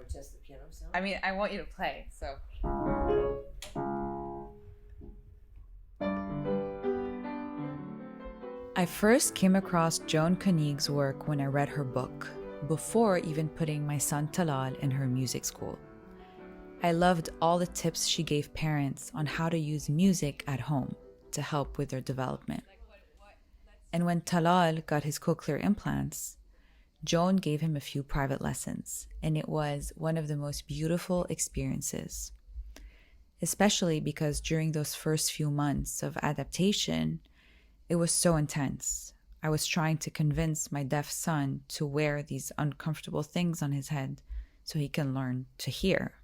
want to test the piano sound? I mean, I want you to play, so. I first came across Joan Koenig's work when I read her book, before even putting my son Talal in her music school. I loved all the tips she gave parents on how to use music at home to help with their development. And when Talal got his cochlear implants, Joan gave him a few private lessons, and it was one of the most beautiful experiences. Especially because during those first few months of adaptation, it was so intense. I was trying to convince my deaf son to wear these uncomfortable things on his head so he can learn to hear.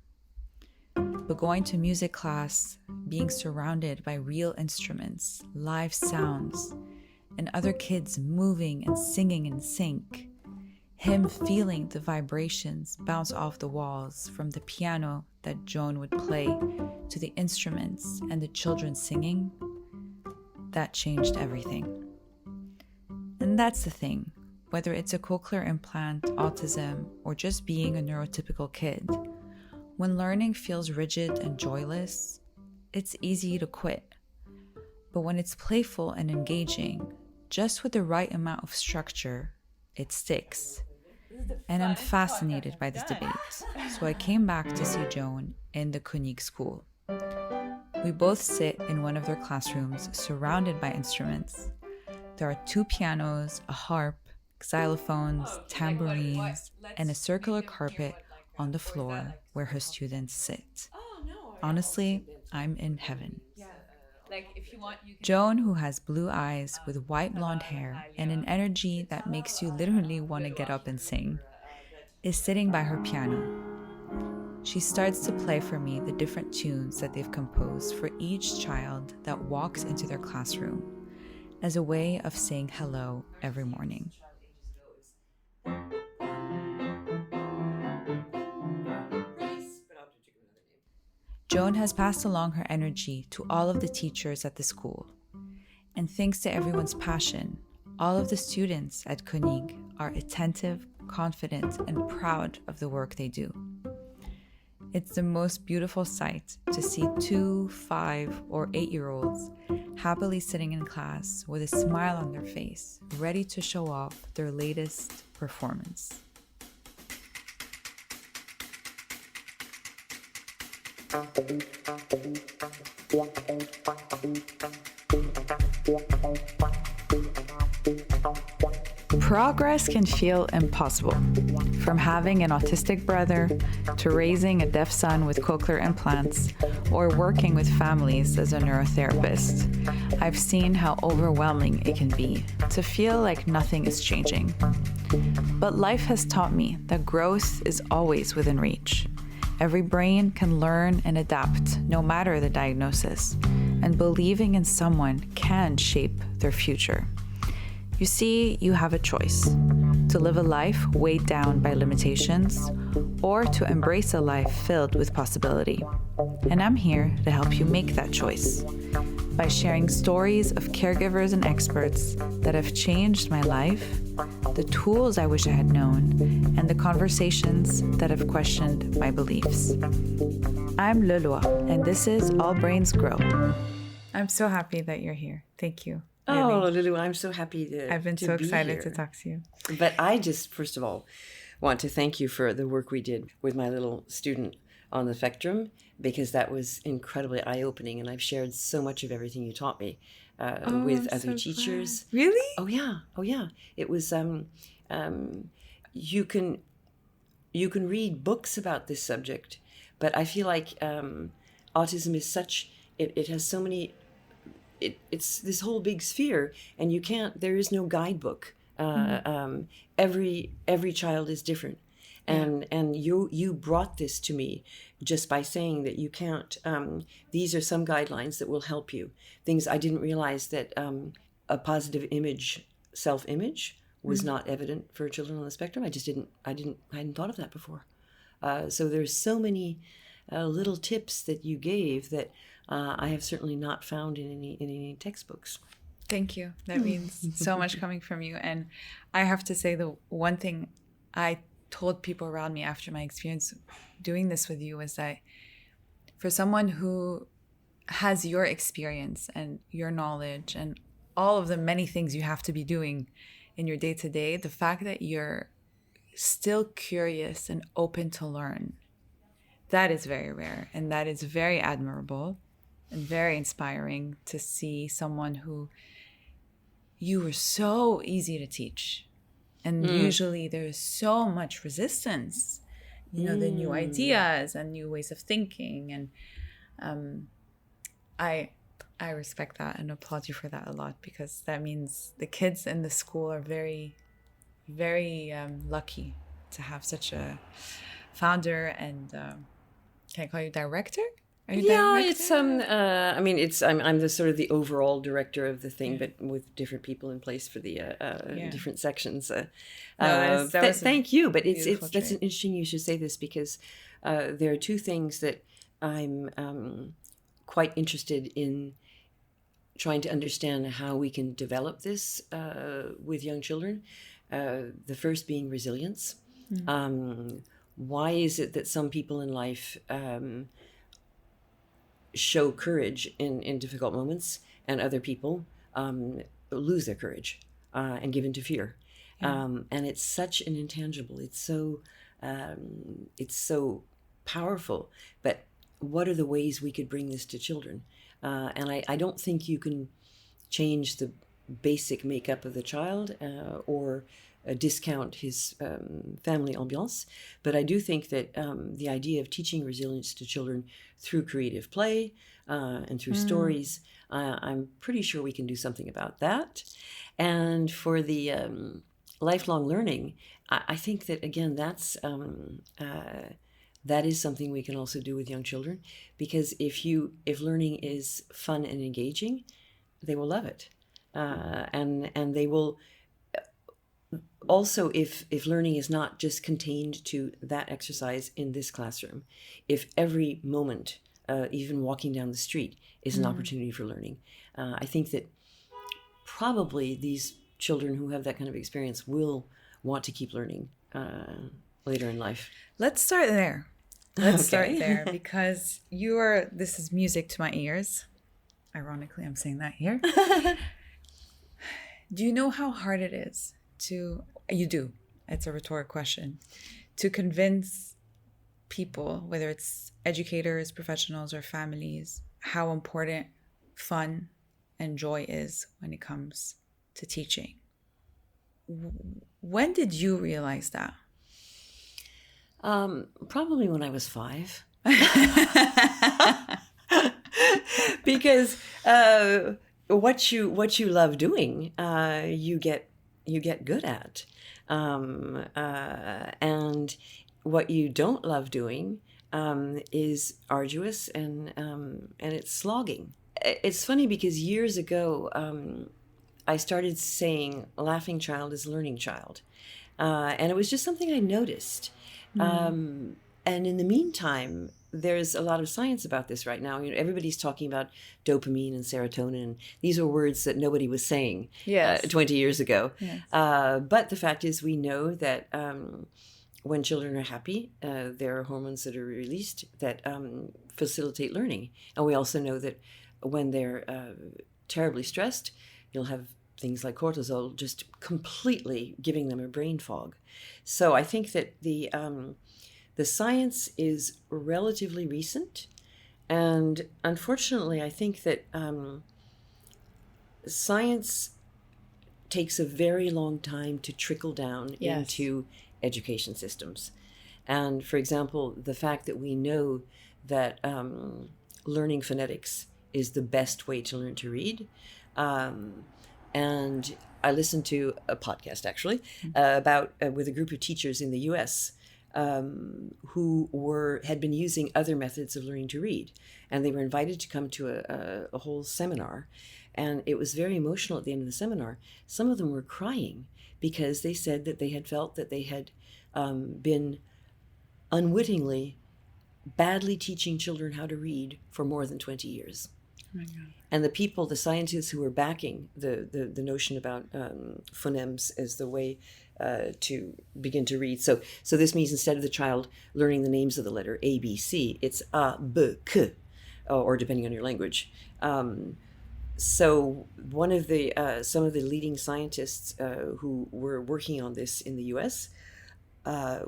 But going to music class, being surrounded by real instruments, live sounds, and other kids moving and singing in sync, him feeling the vibrations bounce off the walls from the piano that Joan would play to the instruments and the children singing, that changed everything. And that's the thing, whether it's a cochlear implant, autism, or just being a neurotypical kid, when learning feels rigid and joyless, it's easy to quit. But when it's playful and engaging, just with the right amount of structure, it sticks. And I'm fascinated by this debate, so I came back to see Joan in the Koenig school. We both sit in one of their classrooms surrounded by instruments. There are 2 pianos, a harp, xylophones, tambourines, and a circular carpet on the floor where her students sit. Honestly, I'm in heaven. Joan, who has blue eyes with white blonde hair and an energy that makes you literally want to get up and sing, is sitting by her piano. She starts to play for me the different tunes that they've composed for each child that walks into their classroom as a way of saying hello every morning. Joan has passed along her energy to all of the teachers at the school. And thanks to everyone's passion, all of the students at Koenig are attentive, confident, and proud of the work they do. It's the most beautiful sight to see 2, 5, or 8-year-olds happily sitting in class with a smile on their face, ready to show off their latest performance. Progress can feel impossible. From having an autistic brother, to raising a deaf son with cochlear implants, or working with families as a neurotherapist, I've seen how overwhelming it can be to feel like nothing is changing. But life has taught me that growth is always within reach. Every brain can learn and adapt no matter the diagnosis, and believing in someone can shape their future. You see, you have a choice: to live a life weighed down by limitations, or to embrace a life filled with possibility. And I'm here to help you make that choice by sharing stories of caregivers and experts that have changed my life, the tools I wish I had known, and the conversations that have questioned my beliefs. I'm Leloa, and this is All Brains Grow. I'm so happy that you're here. Thank you. Oh, Lulu, I'm so happy to I've been to so be excited here. to talk to you. But I just, first of all, want to thank you for the work we did with my little student on the spectrum, because that was incredibly eye-opening, and I've shared so much of everything you taught me with other teachers. Glad. Really? Oh yeah. It was you can read books about this subject, but I feel like autism is such it has so many. It's this whole big sphere, and there is no guidebook. Every child is different, and you brought this to me just by saying that you can't. These are some guidelines that will help you. Things I didn't realize that a positive self-image was not evident for children on the spectrum. I hadn't thought of that before. So there's so many little tips that you gave that I have certainly not found in any textbooks. Thank you. That means so much coming from you. And I have to say, the one thing I told people around me after my experience doing this with you was that for someone who has your experience and your knowledge and all of the many things you have to be doing in your day-to-day, the fact that you're still curious and open to learn, that is very rare, and that is very admirable and very inspiring to see someone who you were so easy to teach. And usually there's so much resistance, the new ideas and new ways of thinking. And I respect that and applaud you for that a lot, because that means the kids in the school are very, very lucky to have such a founder and can I call you director? Are you director? It's I mean, I'm the sort of the overall director of the thing, but with different people in place for the different sections. Thank you, but that's interesting. You should say this, because there are two things that I'm quite interested in trying to understand how we can develop this with young children. The first being resilience. Why is it that some people in life show courage in difficult moments, and other people lose their courage and give into fear? And it's such an intangible. It's so powerful. But what are the ways we could bring this to children? And I don't think you can change the basic makeup of the child or discount his family ambiance. But I do think that the idea of teaching resilience to children through creative play and through stories, I'm pretty sure we can do something about that. And for the lifelong learning, I think that, again, that is something we can also do with young children, because if learning is fun and engaging, they will love it. And they will also, if learning is not just contained to that exercise in this classroom, if every moment, even walking down the street, is an opportunity for learning, I think that probably these children who have that kind of experience will want to keep learning later in life. Let's start there. Start there, because this is music to my ears. Ironically, I'm saying that here. Do you know how hard it is you do, it's a rhetoric question, to convince people, whether it's educators, professionals, or families, how important fun and joy is when it comes to teaching? When did you realize that? Probably when I was 5. Because what you love doing, you get good at, and what you don't love doing is arduous and it's slogging. It's funny, because years ago I started saying laughing child is learning child, and it was just something I noticed. And in the meantime, there's a lot of science about this right now. Everybody's talking about dopamine and serotonin. These are words that nobody was saying 20 years ago. Yes. But the fact is, we know that when children are happy, there are hormones that are released that facilitate learning. And we also know that when they're terribly stressed, you'll have things like cortisol just completely giving them a brain fog. So I think that the science is relatively recent, and unfortunately, I think that science takes a very long time to trickle down into education systems. And for example, the fact that we know that learning phonetics is the best way to learn to read. And I listened to a podcast, actually, about with a group of teachers in the US who had been using other methods of learning to read. And they were invited to come to a whole seminar. And it was very emotional at the end of the seminar. Some of them were crying because they said that they had felt that they had been unwittingly badly teaching children how to read for more than 20 years. Oh my God. And the people, the scientists who were backing the notion about phonemes as the way to begin to read. So this means instead of the child learning the names of the letter A, B, C, it's A, B, K, or depending on your language. So one of the some of the leading scientists who were working on this in the U.S.,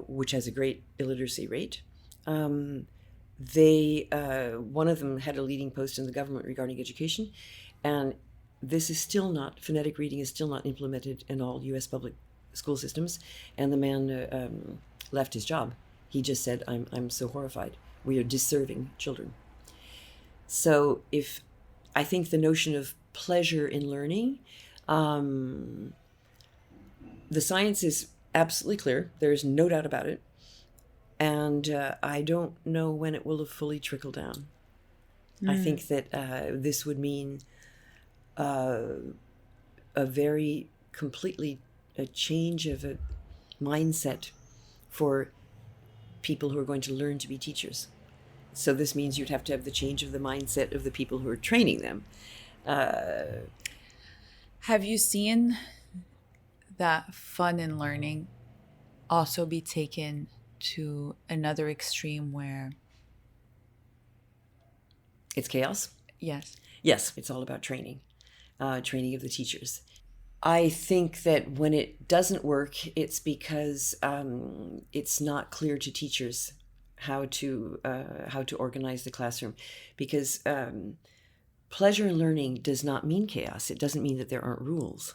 which has a great illiteracy rate, they one of them had a leading post in the government regarding education, and this is still not, phonetic reading is still not implemented in all U.S. public school systems. And the man left his job. He just said, I'm so horrified. We are disserving children. So if I think the notion of pleasure in learning, the science is absolutely clear. There's no doubt about it. And I don't know when it will have fully trickled down. I think that this would mean a very completely a change of a mindset for people who are going to learn to be teachers. So this means you'd have to have the change of the mindset of the people who are training them. Have you seen that fun in learning also be taken to another extreme where It's chaos? yes, It's all about training, training of the teachers. I think that when it doesn't work, it's because it's not clear to teachers how to organize the classroom, because pleasure in learning does not mean chaos. It doesn't mean that there aren't rules.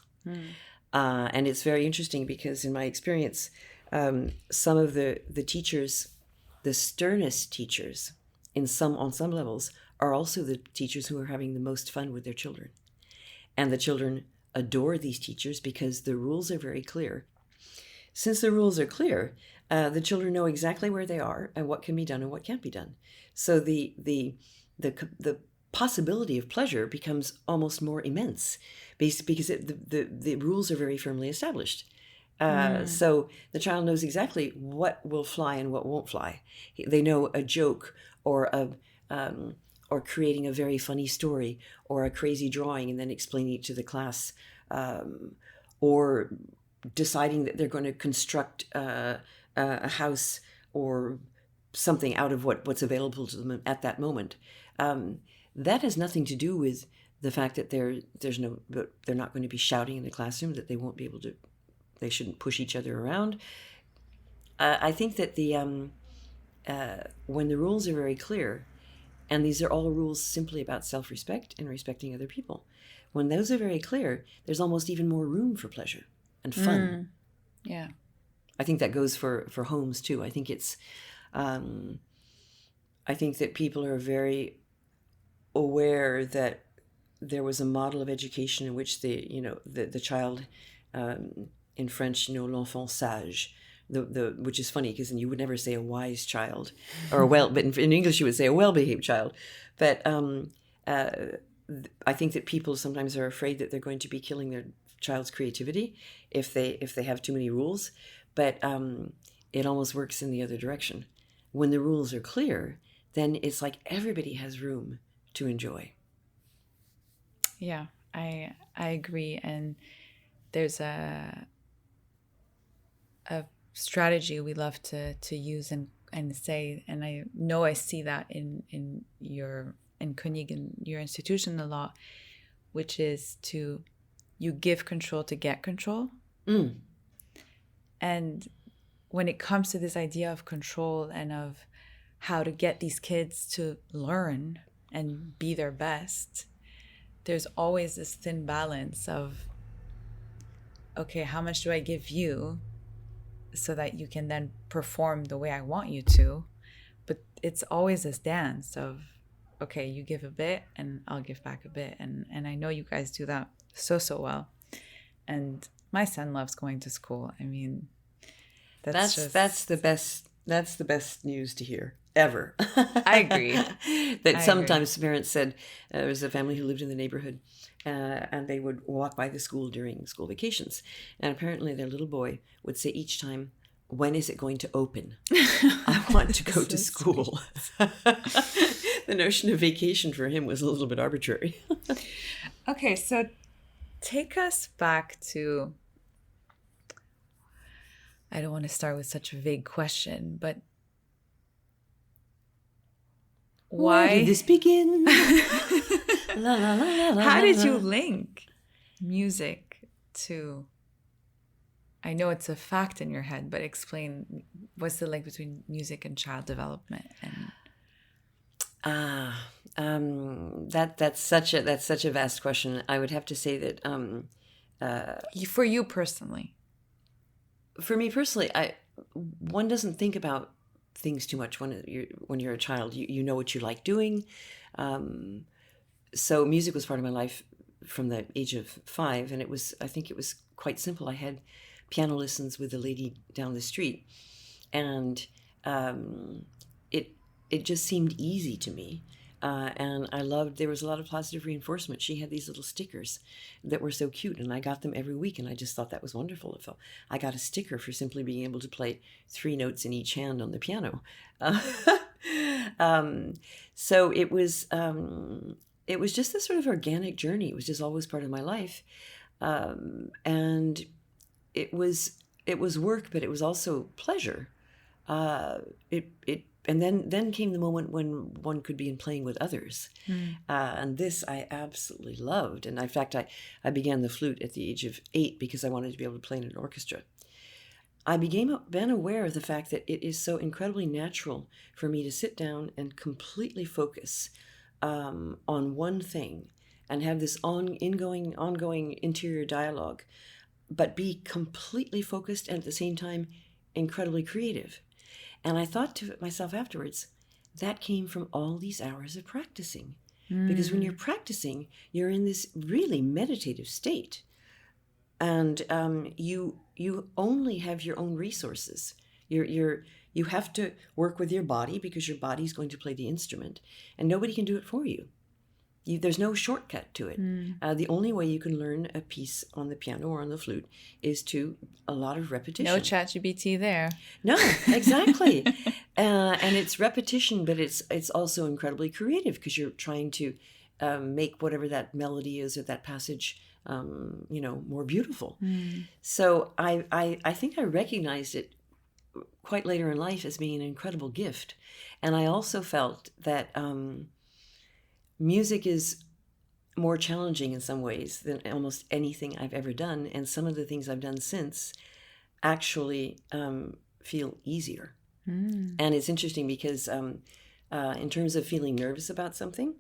And it's very interesting because in my experience, some of the teachers, the sternest teachers on some levels, are also the teachers who are having the most fun with their children. And the children adore these teachers because the rules are very clear. Since the rules are clear, the children know exactly where they are and what can be done and what can't be done. So the possibility of pleasure becomes almost more immense because the rules are very firmly established. So the child knows exactly what will fly and what won't fly. They know a joke or creating a very funny story or a crazy drawing and then explaining it to the class, or deciding that they're going to construct a house or something out of what's available to them at that moment. That has nothing to do with the fact that they're not going to be shouting in the classroom, that they won't be able to, they shouldn't push each other around. I think that when the rules are very clear, and these are all rules simply about self-respect and respecting other people, when those are very clear, there's almost even more room for pleasure and fun. Yeah. I think that goes for homes too. I think it's, I think that people are very aware that there was a model of education in which the child, in French, l'enfant sage, which is funny because then you would never say a wise child, or but in English you would say a well-behaved child. But I think that people sometimes are afraid that they're going to be killing their child's creativity if they have too many rules. But it almost works in the other direction. When the rules are clear, then it's like everybody has room to enjoy. Yeah, I agree. And there's a strategy we love to use and say, and I know I see that in Koenig, in your institution a lot, which is you give control to get control. And when it comes to this idea of control and of how to get these kids to learn and be their best, there's always this thin balance of, okay, how much do I give you so that you can then perform the way I want you to? But it's always this dance of, okay, you give a bit and I'll give back a bit. And I know you guys do that so well. And my son loves going to school. I mean, that's the best news to hear ever. I agree. Sometimes parents said, there was a family who lived in the neighborhood, and they would walk by the school during school vacations, and apparently their little boy would say each time, "When is it going to open? I want to go to school." The notion of vacation for him was a little bit arbitrary. Okay, so take us back to, I don't want to start with such a vague question, but why Where did this begin? La, la, la, la, la, how did you la. link music to, I know it's a fact in your head, but explain what's the link between music and child development? And That's such a vast question. I would have to say that for you personally. for me personally, one doesn't think about things too much when you're a child. You know what you like doing. So music was part of my life from the age of 5, and I think it was quite simple. I had piano lessons with a lady down the street, and it just seemed easy to me. And there was a lot of positive reinforcement. She had these little stickers that were so cute, and I got them every week, and I just thought that was wonderful. I got a sticker for simply being able to play 3 notes in each hand on the piano. So it was just this sort of organic journey. It was just always part of my life. And it was work, but it was also pleasure. And then came the moment when one could begin playing with others. And this I absolutely loved. And in fact, I began the flute at the age of 8 because I wanted to be able to play in an orchestra. I been aware of the fact that it is so incredibly natural for me to sit down and completely focus on one thing and have this ongoing interior dialogue, but be completely focused and at the same time incredibly creative. And I thought to myself afterwards, that came from all these hours of practicing. Because when you're practicing, you're in this really meditative state. And you only have your own resources. You have to work with your body because your body's going to play the instrument. And nobody can do it for you. There's no shortcut to it. The only way you can learn a piece on the piano or on the flute is to a lot of repetition. No ChatGPT there. No, exactly. And it's repetition, but it's also incredibly creative because you're trying to make whatever that melody is or that passage, more beautiful. So I think I recognized it quite later in life as being an incredible gift. And I also felt that music is more challenging in some ways than almost anything I've ever done. And some of the things I've done since actually feel easier. And it's interesting because in terms of feeling nervous about something,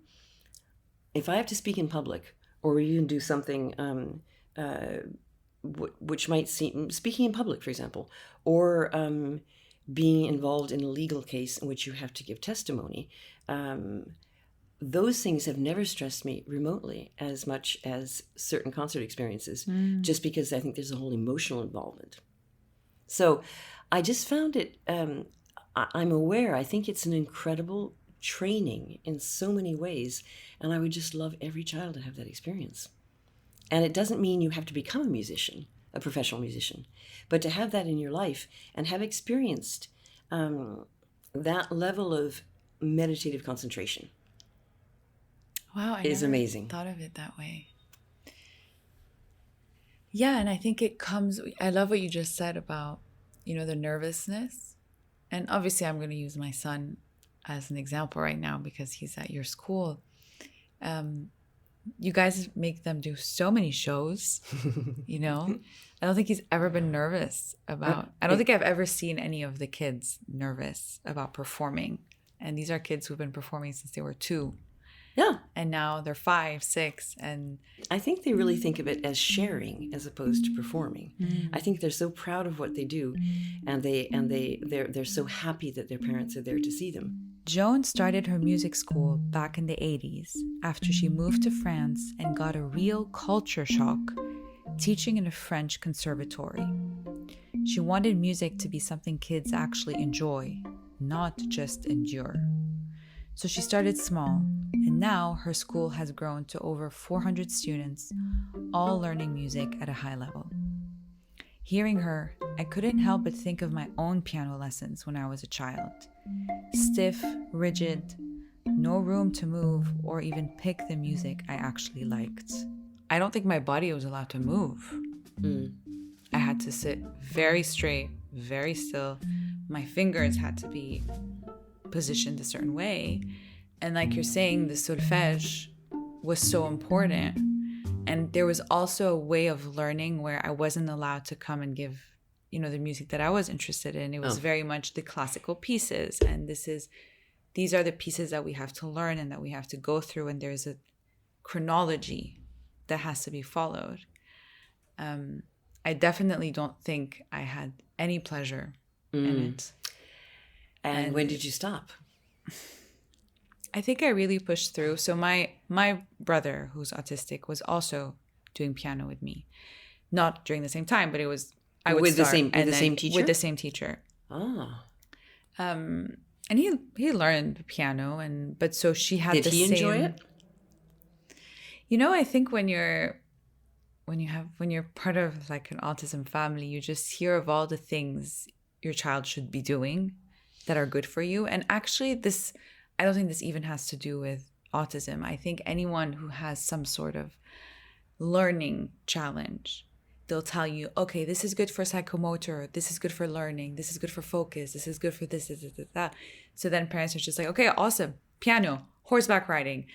if I have to speak in public or even do something which might seem, speaking in public, for example, or being involved in a legal case in which you have to give testimony, those things have never stressed me remotely as much as certain concert experiences, just because I think there's a whole emotional involvement. So I just found it, I'm aware, I think it's an incredible training in so many ways, and I would just love every child to have that experience. And it doesn't mean you have to become a musician, a professional musician, but to have that in your life and have experienced that level of meditative concentration. Wow, I is never amazing. thought of it that way. Yeah, and I think it comes, I love what you just said about, the nervousness. And obviously I'm going to use my son as an example right now because he's at your school. You guys make them do so many shows, I don't think he's ever been nervous about, I don't think I've ever seen any of the kids nervous about performing. And these are kids who've been performing since they were 2. Yeah. And now they're 5, 6. And I think they really think of it as sharing as opposed to performing. I think they're so proud of what they do, and they're so happy that their parents are there to see them. Joan started her music school back in the 80s after she moved to France and got a real culture shock teaching in a French conservatory. She wanted music to be something kids actually enjoy, not just endure. So she started small, and now her school has grown to over 400 students, all learning music at a high level. Hearing her, I couldn't help but think of my own piano lessons when I was a child. Stiff, rigid, no room to move or even pick the music I actually liked. I don't think my body was allowed to move. I had to sit very straight, very still. My fingers had to be positioned a certain way. And like you're saying, the solfège was so important. And there was also a way of learning where I wasn't allowed to come and give, the music that I was interested in. It was very much the classical pieces. And these are the pieces that we have to learn and that we have to go through. And there's a chronology that has to be followed. I definitely don't think I had any pleasure in it. And when did you stop? I think I really pushed through. So my brother, who's autistic, was also doing piano with me. Not during the same time, but it was With the same teacher? With the same teacher. Oh. And he learned piano, but so she had Did the he same. enjoy it? I think when you're part of like an autism family, you just hear of all the things your child should be doing that are good for you. And actually I don't think this even has to do with autism. I think anyone who has some sort of learning challenge, they'll tell you, okay, this is good for psychomotor, this is good for learning, this is good for focus, this is good for this, that. So then parents are just like, okay, awesome, piano, horseback riding,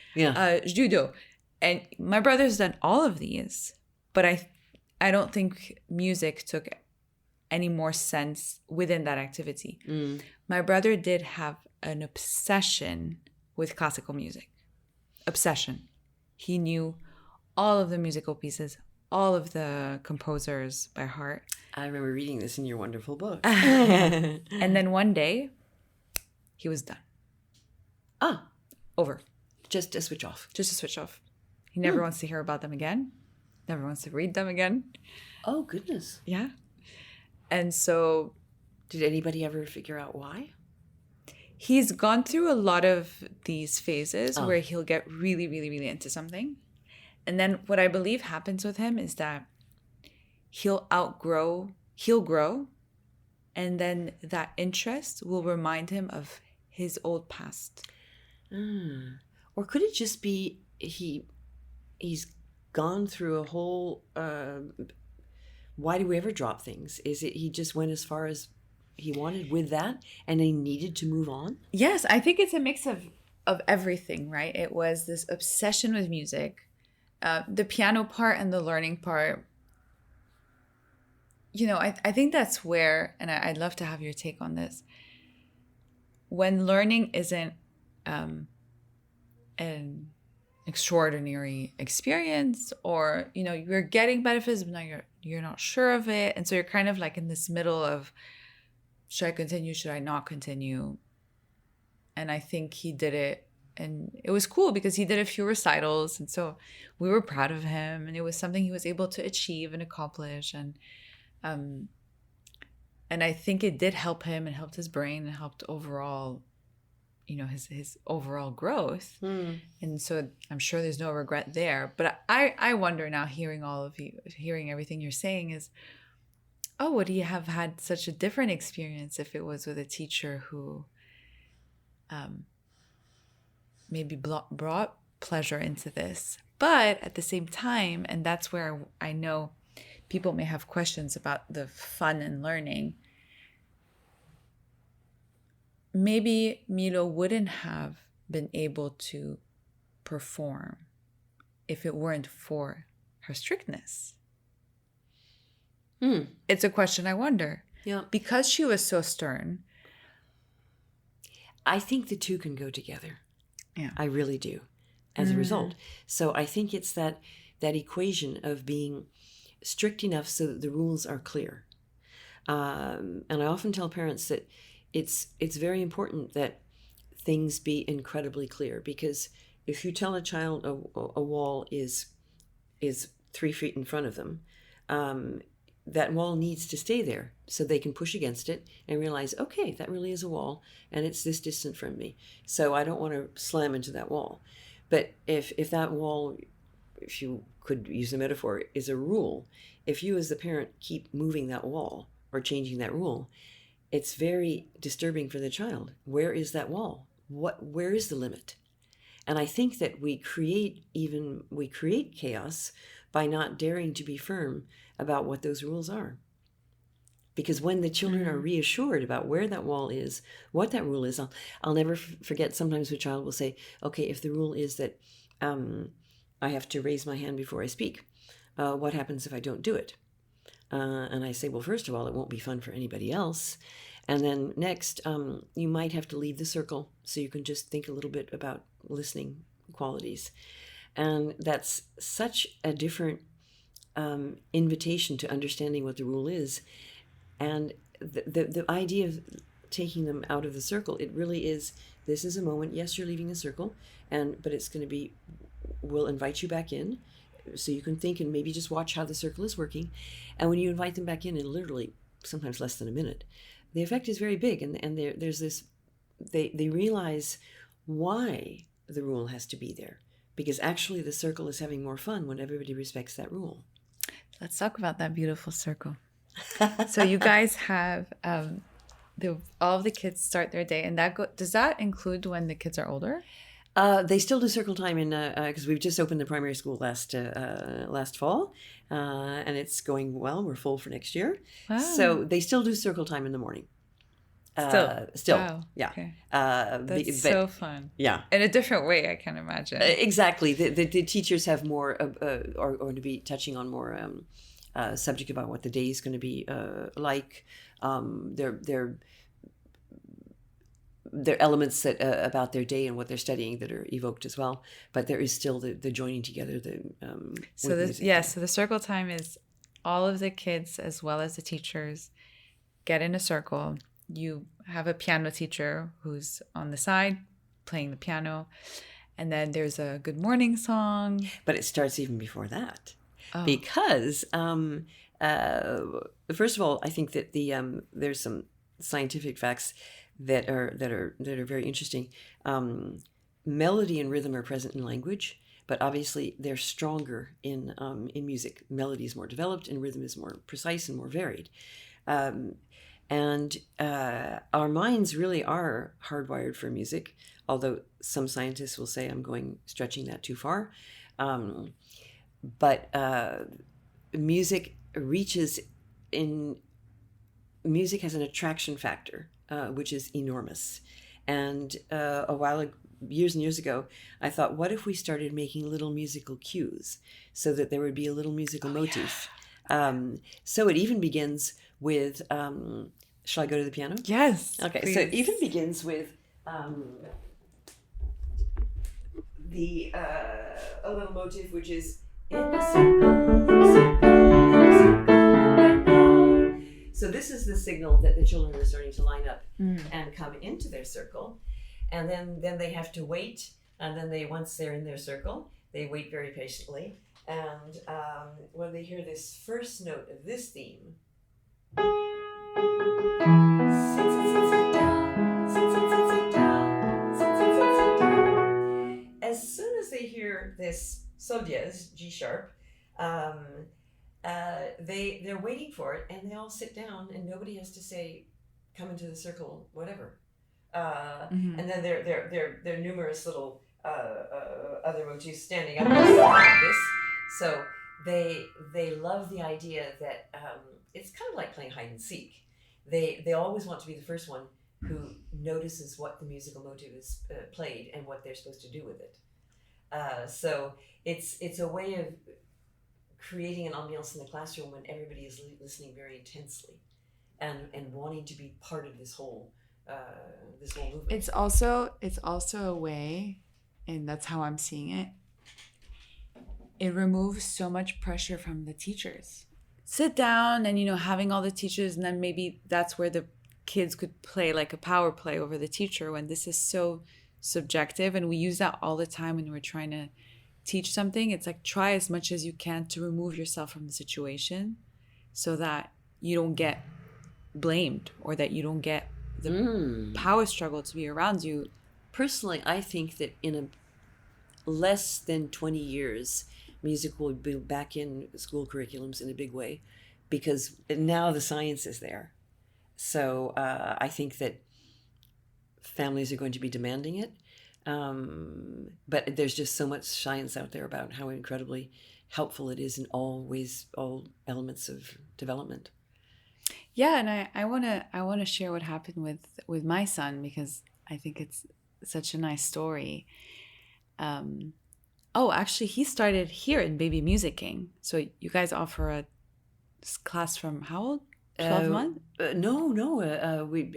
judo. And my brother's done all of these, but I don't think music took any more sense within that activity. My brother did have an obsession with classical music. Obsession. He knew all of the musical pieces, all of the composers by heart. I remember reading this in your wonderful book. And then one day, he was done. Over. Just a switch off. Just a switch off. He never wants to hear about them again. Never wants to read them again. Oh, goodness. Yeah. And so... Did anybody ever figure out why? He's gone through a lot of these phases where he'll get really, really, really into something. And then what I believe happens with him is that he'll grow, and then that interest will remind him of his old past. Or could it just be he's gone through a whole... why do we ever drop things? Is it he just went as far as he wanted with that and he needed to move on? Yes, I think it's a mix of everything, right? It was this obsession with music, the piano part and the learning part. I think that's where, and I'd love to have your take on this, when learning isn't an extraordinary experience, or you're getting benefits but now you're not sure of it, and so you're kind of like in this middle of, should I continue, should I not continue? And I think he did it, and it was cool because he did a few recitals, and so we were proud of him, and it was something he was able to achieve and accomplish, and I think it did help him, and helped his brain, and helped overall his overall growth. And so I'm sure there's no regret there. But I wonder now, hearing everything you're saying, is, would he have had such a different experience if it was with a teacher who maybe brought pleasure into this? But at the same time, and that's where I know people may have questions about the fun and learning, maybe Milo wouldn't have been able to perform if it weren't for her strictness. It's a question I wonder. Yeah. Because she was so stern. I think the two can go together. Yeah. I really do, as a result. So I think it's that equation of being strict enough so that the rules are clear. And I often tell parents that it's very important that things be incredibly clear, because if you tell a child a wall is 3 feet in front of them, that wall needs to stay there so they can push against it and realize, okay, that really is a wall and it's this distant from me, so I don't want to slam into that wall. But if that wall, if you could use a metaphor, is a rule, if you as the parent keep moving that wall or changing that rule, it's very disturbing for the child. Where is that wall? Where is the limit? And I think that we create chaos by not daring to be firm about what those rules are. Because when the children are reassured about where that wall is, what that rule is, I'll never forget, sometimes a child will say, okay, if the rule is that I have to raise my hand before I speak, what happens if I don't do it? And I say, well, first of all, it won't be fun for anybody else. And then next, you might have to leave the circle so you can just think a little bit about listening qualities. And that's such a different invitation to understanding what the rule is. And the idea of taking them out of the circle, it really is, this is a moment, yes, you're leaving the circle, but it's going to be, we'll invite you back in so you can think and maybe just watch how the circle is working. And when you invite them back in literally sometimes less than a minute, the effect is very big. And there's this, they realize why the rule has to be there, because actually the circle is having more fun when everybody respects that rule. Let's talk about that beautiful circle. So you guys have all of the kids start their day, and does that include when the kids are older? They still do circle time because we've just opened the primary school last fall, and it's going well. We're full for next year. Wow. So they still do circle time in the morning. Still, wow. Yeah. Okay. That's so fun. Yeah, in a different way, I can imagine. Exactly. The teachers have more, or to be touching on more subject about what the day is going to be like. There are elements that about their day and what they're studying that are evoked as well. But there is still the joining together. So the circle time is all of the kids as well as the teachers get in a circle. You have a piano teacher who's on the side playing the piano, and then there's a good morning song. But it starts even before that, because first of all, I think that there's some scientific facts that are very interesting. Melody and rhythm are present in language, but obviously they're stronger in music. Melody is more developed, and rhythm is more precise and more varied. And our minds really are hardwired for music, although some scientists will say I'm stretching that too far. But music has an attraction factor, which is enormous. And years and years ago, I thought, what if we started making little musical cues so that there would be a little musical motif? Yeah. So it even begins with, shall I go to the piano? Yes. Okay, please. So it even begins with a little motif, which is in a circle, So this is the signal that the children are starting to line up and come into their circle. And then they have to wait. And then once they're in their circle, they wait very patiently. And when they hear this first note of this theme, as soon as they hear this sol diez, G sharp, they're waiting for it, and they all sit down, and nobody has to say, "Come into the circle," whatever. And then there are numerous little other motifs standing up like this. So they love the idea that it's kind of like playing hide and seek. They always want to be the first one who notices what the musical motive is played and what they're supposed to do with it. So it's a way of creating an ambiance in the classroom when everybody is listening very intensely and wanting to be part of this whole movement. It's also a way, and that's how I'm seeing it. It removes so much pressure from the teachers. Sit down and, having all the teachers, and then maybe that's where the kids could play like a power play over the teacher, when this is so subjective. And we use that all the time when we're trying to teach something. It's like, try as much as you can to remove yourself from the situation so that you don't get blamed or that you don't get the power struggle to be around you. Personally, I think that in a less than 20 years, music will be back in school curriculums in a big way, because now the science is there. So I think that families are going to be demanding it. But there's just so much science out there about how incredibly helpful it is in all ways, all elements of development. Yeah, and I wanna share what happened with my son, because I think it's such a nice story. Oh, actually, he started here in Baby Musicking. So you guys offer a class from how old? 12 months? No. We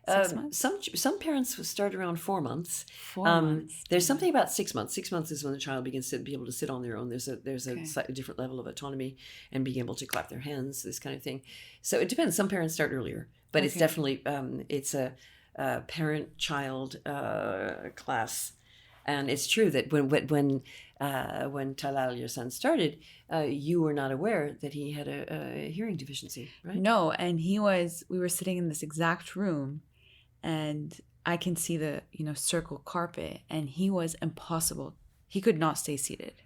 6 months? some parents start around 4 months. 4 months. There's something about 6 months. 6 months is when the child begins to be able to sit on their own. There's a Okay. slightly different level of autonomy and being able to clap their hands, this kind of thing. So it depends. Some parents start earlier, but it's Okay. definitely it's a parent-child class. And it's true that when Talal, your son, started, you were not aware that he had a hearing deficiency, right? No, and we were sitting in this exact room, and I can see the, circle carpet, and he was impossible. He could not stay seated.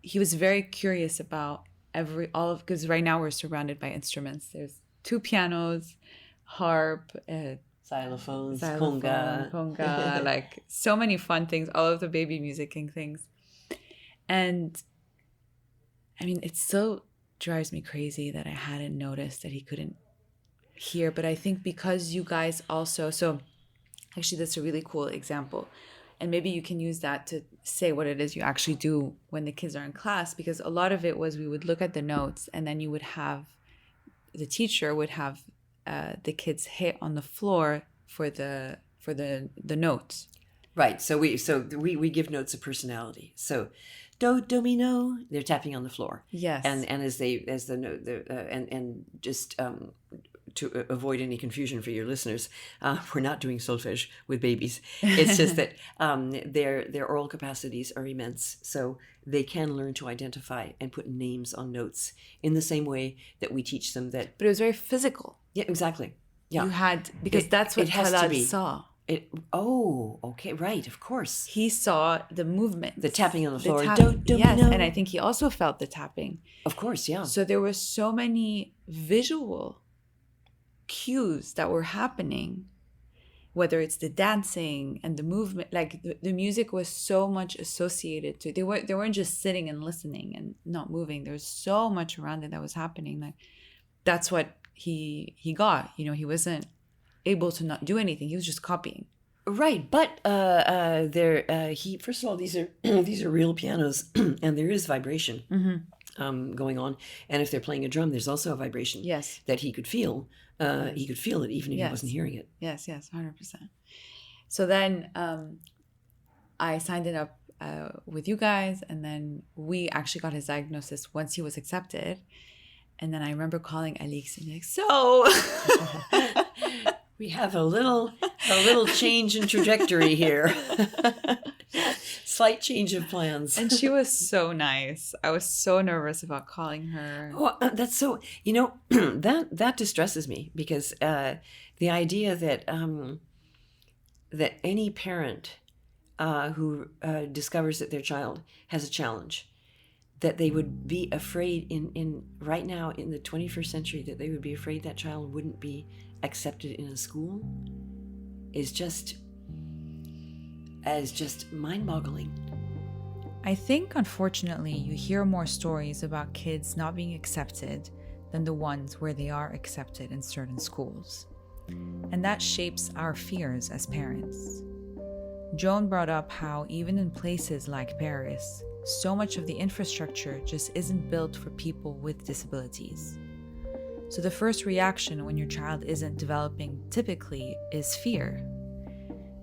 He was very curious about because right now we're surrounded by instruments. There's 2 pianos, harp, Xylophones, conga, like so many fun things, all of the baby musicking things. And I mean, it still drives me crazy that I hadn't noticed that he couldn't hear. But I think because you guys also, so actually that's a really cool example. And maybe you can use that to say what it is you actually do when the kids are in class, because a lot of it was we would look at the notes, and then the teacher would have the kids hit on the floor for the notes. Right. So we give notes of personality. So do mi no, they're tapping on the floor. Yes. And as the note and just to avoid any confusion for your listeners, we're not doing solfege with babies. It's just that their oral capacities are immense, so they can learn to identify and put names on notes in the same way that we teach them that. But it was very physical. Yeah, exactly. Yeah, You had, because that's what it has to Talal be. saw. Okay, right, of course. He saw the movement, The tapping on the floor. Yes, and I think he also felt the tapping. Of course, yeah. So there were so many visual cues that were happening, whether it's the dancing and the movement, like the music was so much associated to, they weren't just sitting and listening and not moving. There was so much around it that was happening. Like that's what he got. He wasn't able to not do anything. He was just copying. Right, but first of all, these are these are real pianos, and there is vibration going on. And if they're playing a drum, there's also a vibration. Yes. That he could feel. He could feel it even if he wasn't hearing it. Yes, 100%. So then I signed it up with you guys, and then we actually got his diagnosis once he was accepted. And then I remember calling Alix and being like, so we have a little change in trajectory here. Slight change of plans. And she was so nice. I was so nervous about calling her. Oh, that's so, that distresses me, because the idea that that any parent who discovers that their child has a challenge, that they would be afraid in right now in the 21st century, that they would be afraid that child wouldn't be accepted in a school, is just mind-boggling. I think, unfortunately, you hear more stories about kids not being accepted than the ones where they are accepted in certain schools. And that shapes our fears as parents. Joan brought up how even in places like Paris, so much of the infrastructure just isn't built for people with disabilities. So the first reaction when your child isn't developing typically is fear.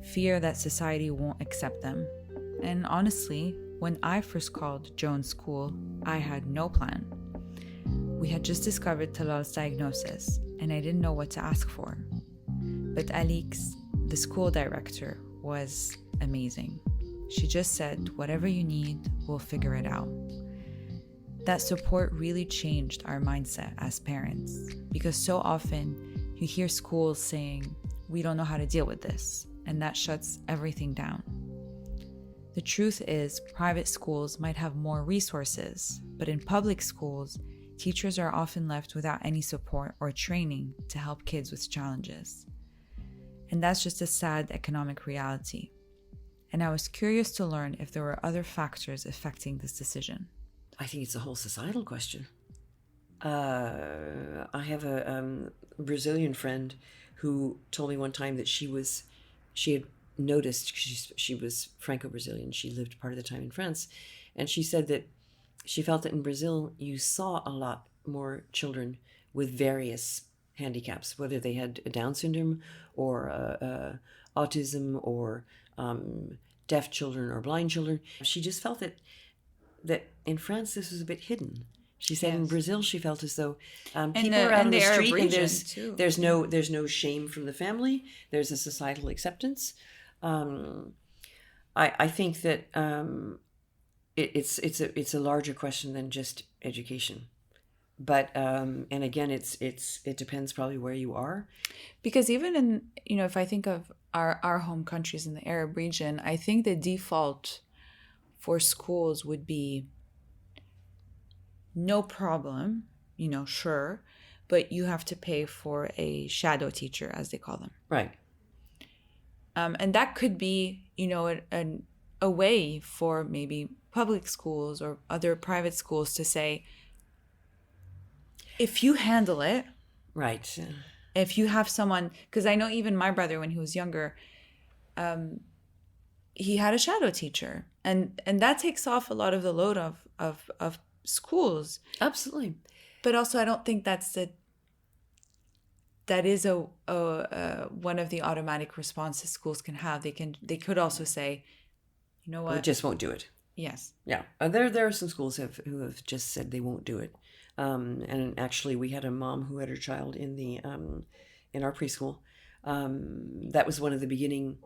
Fear that society won't accept them. And honestly, when I first called Joan's school, I had no plan. We had just discovered Talal's diagnosis, and I didn't know what to ask for. But Alix, the school director, was amazing. She just said, whatever you need, we'll figure it out. That support really changed our mindset as parents, because so often you hear schools saying, we don't know how to deal with this, and that shuts everything down. The truth is, private schools might have more resources, but in public schools, teachers are often left without any support or training to help kids with challenges. And that's just a sad economic reality. and I was curious to learn if there were other factors affecting this decision. I think it's a whole societal question. I have a Brazilian friend who told me one time that she had noticed, she was Franco-Brazilian, she lived part of the time in France, and she said that she felt that in Brazil you saw a lot more children with various handicaps, whether they had Down syndrome or autism or deaf children or blind children. She just felt that in France this was a bit hidden. She said in Brazil she felt as though people are out on the street and there's no shame from the family. There's a societal acceptance. I think that it's a larger question than just education. But and again, it depends probably where you are. Because even in, if I think of our home countries in the Arab region, I think the default for schools would be no problem, sure, but you have to pay for a shadow teacher, as they call them. Right. And that could be, a way for maybe public schools or other private schools to say, if you handle it, right, if you have someone, because I know even my brother, when he was younger, he had a shadow teacher, and that takes off a lot of the load of schools. Absolutely. But also, I don't think that is a one of the automatic responses schools can have. They could also say, you know what, we just won't do it. Yes. Yeah. There are some schools who have just said they won't do it. And actually, we had a mom who had her child in the in our preschool. That was one of the beginning.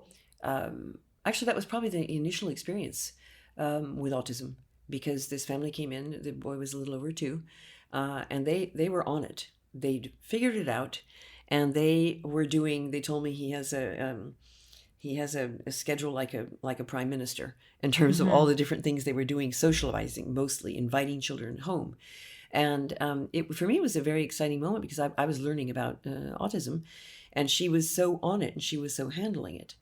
Actually, that was probably the initial experience with autism, because this family came in. The boy was a little over 2, and they were on it. They'd figured it out, and they were doing. They told me he has a schedule like a prime minister in terms of all the different things they were doing, socializing mostly, inviting children home. And for me, it was a very exciting moment because I was learning about autism, and she was so on it and she was so handling it.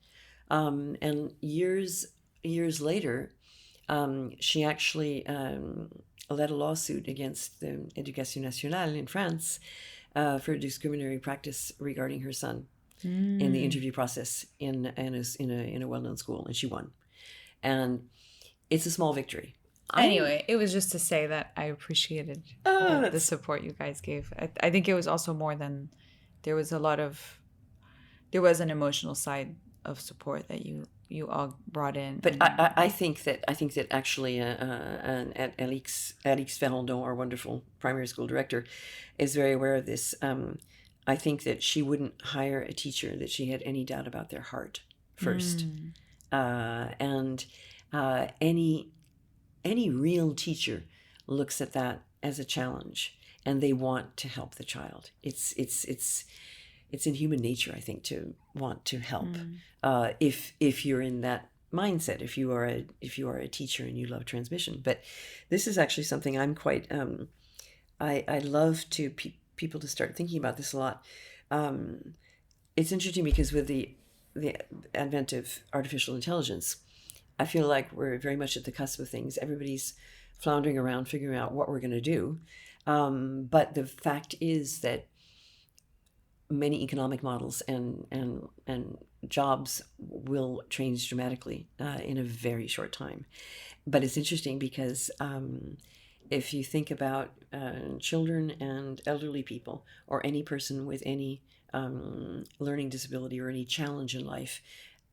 And years later, she actually led a lawsuit against the Éducation nationale in France for discriminatory practice regarding her son in the interview process in a well-known school, and she won. And it's a small victory. Anyway, it was just to say that I appreciated the support you guys gave. I think it was also more than there was an emotional side of support that you all brought in. But I think that actually Alix Ferrandon, our wonderful primary school director, is very aware of this. I think that she wouldn't hire a teacher that she had any doubt about their heart first. And any real teacher looks at that as a challenge, and they want to help the child. It's in human nature, I think, to want to help. If you're in that mindset, if you are a teacher and you love transmission. But this is actually something I'm quite. I love to people to start thinking about this a lot. It's interesting because with the advent of artificial intelligence, I feel like we're very much at the cusp of things. Everybody's floundering around figuring out what we're going to do. But the fact is that many economic models and jobs will change dramatically in a very short time. But it's interesting because if you think about children and elderly people, or any person with any learning disability or any challenge in life,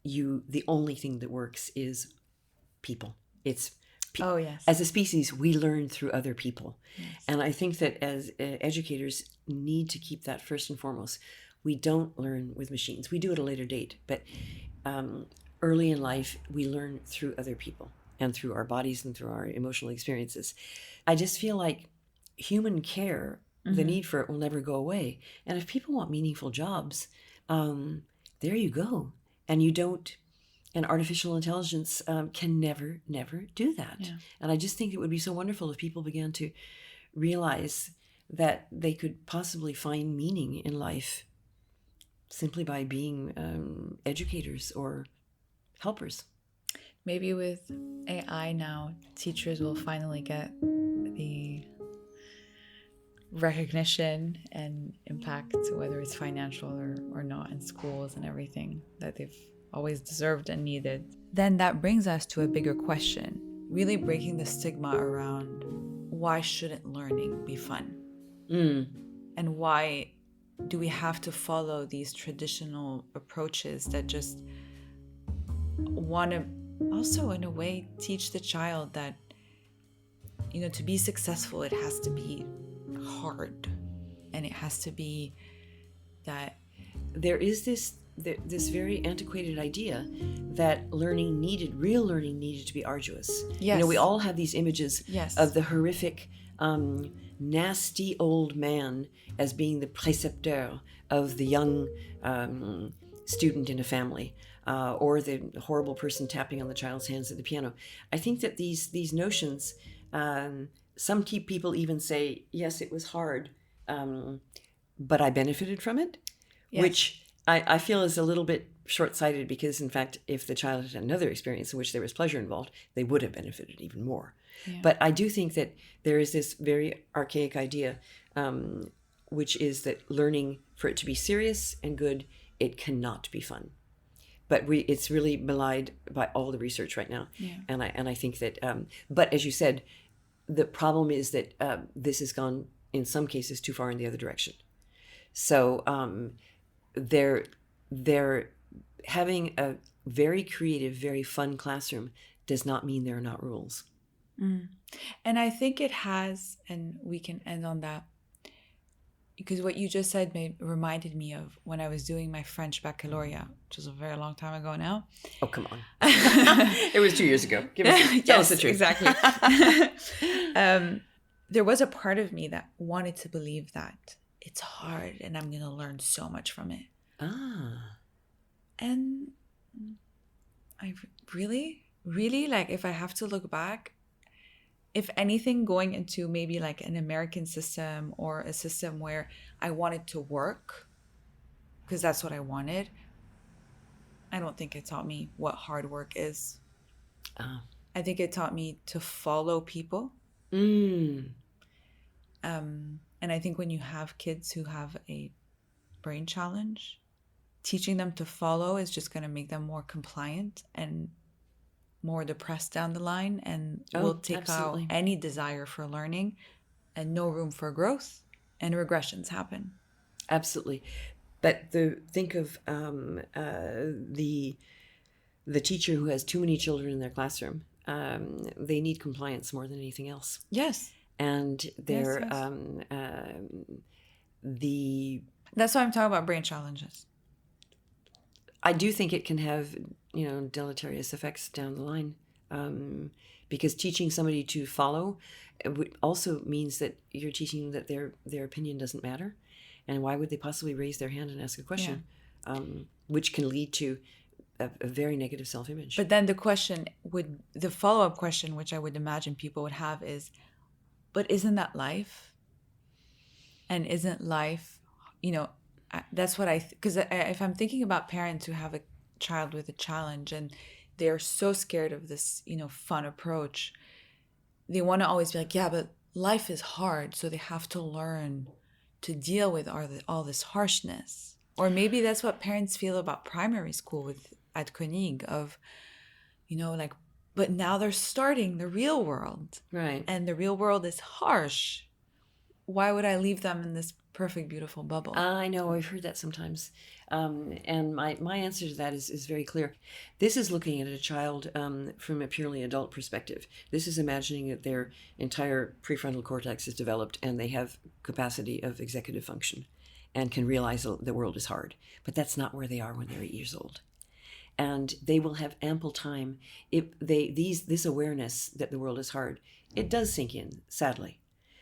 the only thing that works is people. It's oh yes. As a species, we learn through other people. Yes. And I think that as educators need to keep that first and foremost. We don't learn with machines. We do at a later date, but early in life, we learn through other people and through our bodies and through our emotional experiences. I just feel like human care, the need for it will never go away. And if people want meaningful jobs, there you go. And you don't, and artificial intelligence can never do that. Yeah. And I just think it would be so wonderful if people began to realize that they could possibly find meaning in life simply by being educators or helpers. maybe with AI now, teachers will finally get the recognition and impact, whether it's financial or not, in schools and everything that they've always deserved and needed. Then that brings us to a bigger question, really breaking the stigma around why shouldn't learning be fun? And why do we have to follow these traditional approaches that just want to also, in a way, teach the child that, you know, to be successful, it has to be hard, and it has to be that there is this very antiquated idea that real learning needed to be arduous. Yes. You know, we all have these images Yes. of the horrific, nasty old man as being the précepteur of the young student in a family, or the horrible person tapping on the child's hands at the piano. I think that these notions, some people even say, yes, it was hard, but I benefited from it, Yes. which I feel is a little bit short-sighted, because in fact, if the child had another experience in which there was pleasure involved, they would have benefited even more. Yeah. But I do think that there is this very archaic idea, which is that learning, for it to be serious and good, it cannot be fun. But it's really belied by all the research right now. Yeah. And I think that, but as you said, the problem is that this has gone, in some cases, too far in the other direction. So they're having a very creative, very fun classroom does not mean there are not rules. And I think it has, and we can end on that, because what you just said reminded me of when I was doing my French baccalaureate, which was a very long time ago now. Oh, come on. It was 2 years ago. Tell us the truth. Exactly. There was a part of me that wanted to believe that it's hard and I'm going to learn so much from it. And I really, like, if I have to look back, if anything, going into maybe like an American system or a system where I wanted to work, because that's what I wanted, I don't think it taught me what hard work is. I think it taught me to follow people. And I think when you have kids who have a brain challenge, teaching them to follow is just going to make them more compliant and more depressed down the line, and will take absolutely. out any desire for learning and no room for growth, and regressions happen. Absolutely. But think of the teacher who has too many children in their classroom. They need compliance more than anything else. Yes. And they're that's why I'm talking about brain challenges. I do think it can have, deleterious effects down the line, because teaching somebody to follow also means that you're teaching that their opinion doesn't matter, and why would they possibly raise their hand and ask a question, which can lead to a very negative self-image. But then the follow-up question, which I would imagine people would have, is, but isn't that life? And isn't life, that's what because if I'm thinking about parents who have a child with a challenge and they're so scared of this, fun approach, they want to always be like, yeah, but life is hard, so they have to learn to deal with all this harshness. Or maybe that's what parents feel about primary school at Koenig, of, but now they're starting the real world. Right. And the real world is harsh. Why would I leave them in this perfect, beautiful bubble? I know, I've heard that sometimes. And my answer to that is very clear. This is looking at a child from a purely adult perspective. This is imagining that their entire prefrontal cortex is developed and they have capacity of executive function and can realize the world is hard. But that's not where they are when they're 8 years old. And they will have ample time. This awareness that the world is hard, it does sink in, sadly.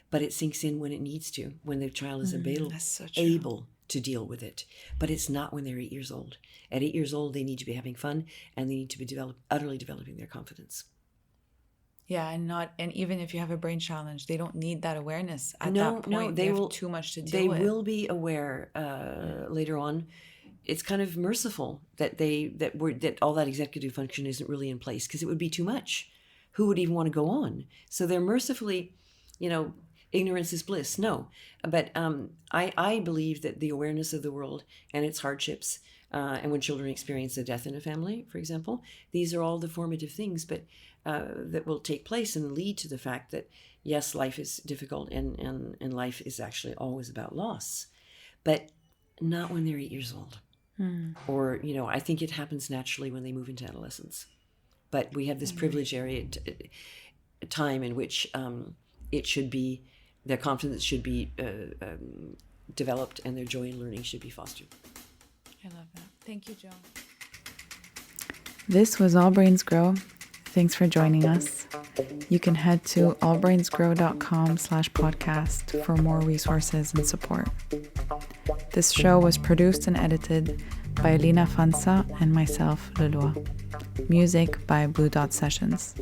But it sinks in when it needs to, when the child is able to deal with it. But it's not when they're 8 years old. At 8 years old, they need to be having fun, and they need to be utterly developing their confidence. Yeah, and even if you have a brain challenge, they don't need that awareness at that point. They have too much to deal with. They will be aware later on, it's kind of merciful that all that executive function isn't really in place, because it would be too much. Who would even want to go on? So they're mercifully, ignorance is bliss. No, but I believe that the awareness of the world and its hardships, and when children experience a death in a family, for example, these are all the formative things, but that will take place and lead to the fact that yes, life is difficult, and life is actually always about loss, but not when they're 8 years old. Or, I think it happens naturally when they move into adolescence. But we have this privileged time in which it should be, their confidence should be developed, and their joy in learning should be fostered. I love that. Thank you, Joan. This was All Brains Grow. Thanks for joining us. You can head to allbrainsgrow.com/podcast for more resources and support. This show was produced and edited by Lina Fansa and myself, Leloa. Music by Blue Dot Sessions.